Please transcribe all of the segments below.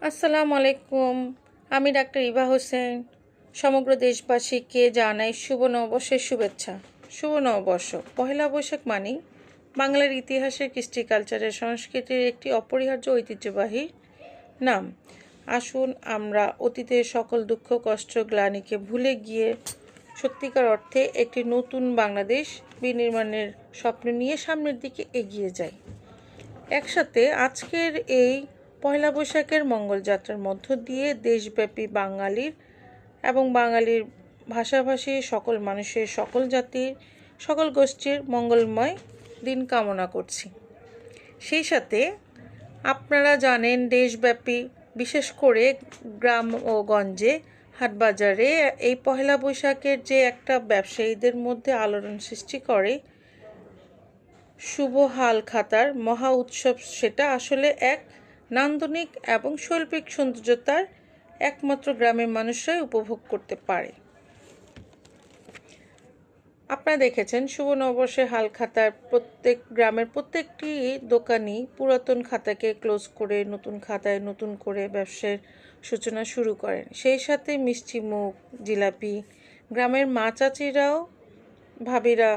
আসসালামু আলাইকুম। আমি ডাক্তার ইভা হোসেন। সমগ্র দেশবাসীকে জানাই শুভ নববর্ষের শুভেচ্ছা। শুভ নববর্ষ পহেলা বৈশাখ মানেই বাংলার ইতিহাসের, কৃষ্টি, কালচারের, সংস্কৃতির একটি অপরিহার্য ঐতিহ্যবাহী নাম। আসুন আমরা অতীতের সকল দুঃখ, কষ্ট, গ্লানিকে ভুলে গিয়ে সত্যিকার অর্থে একটি নতুন বাংলাদেশ বিনির্মাণের স্বপ্ন নিয়ে সামনের দিকে এগিয়ে যাই। একসাথে আজকের এই পয়লা বৈশাখের মঙ্গলযাত্রার মধ্য দিয়ে দেশব্যাপী বাঙালির এবং বাঙালির ভাষাভাষী সকল মানুষের, সকল জাতির, সকল গোষ্ঠীর মঙ্গলময় দিন কামনা করছি। সেই সাথে আপনারা জানেন দেশব্যাপী, বিশেষ করে গ্রাম ও গঞ্জে, হাটবাজারে এই পহেলা বৈশাখের যে একটা ব্যবসায়ীদের মধ্যে আলোড়ন সৃষ্টি করে শুভ হালখাতার মহা উৎসব, সেটা আসলে এক নান্দনিক এবং শৈল্পিক সৌন্দর্যতার একমাত্র গ্রামের মানুষরাই উপভোগ করতে পারে। আপনারা দেখেছেন শুভ নববর্ষের হালখাতার প্রত্যেক গ্রামের প্রত্যেকটি দোকানই পুরাতন খাতাকে ক্লোজ করে নতুন খাতায় নতুন করে ব্যবসার সূচনা শুরু করেন। সেই সাথে মিষ্টি মুখ, জিলাপি, গ্রামের মা চাচিরাও, ভাবিরা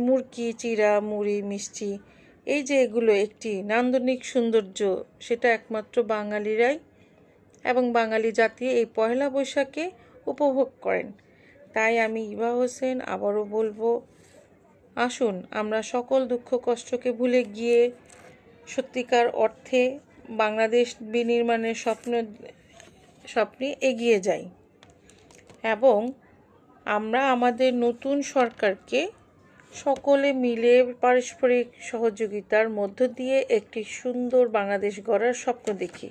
মুরকি, চিড়া, মুড়ি, মিষ্টি, এই যে এগুলো একটি নান্দনিক সৌন্দর্য, সেটা একমাত্র বাঙালিরাই এবং বাঙালি জাতি এই পহেলা বৈশাখে উপভোগ করেন। তাই আমি ইভা হোসেন আবারও বলবো, আসুন আমরা সকল দুঃখ কষ্টকে ভুলে গিয়ে সত্যিকার অর্থে বাংলাদেশ বিনির্মাণের স্বপ্নে এগিয়ে যাই এবং আমরা আমাদের নতুন সরকারকে সকলে মিলে পারস্পরিক সহযোগিতার মধ্য দিয়ে একটি সুন্দর বাংলাদেশ গড়ার স্বপ্ন দেখি।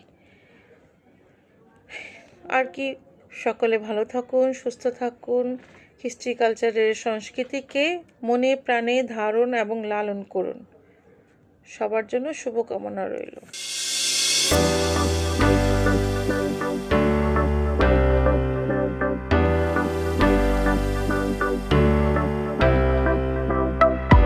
আর কি, সকলে ভালো থাকুন, সুস্থ থাকুন, কৃষ্টি কালচারের সংস্কৃতিকে মনে প্রাণে ধারণ এবং লালন করুন। সবার জন্য শুভকামনা রইল।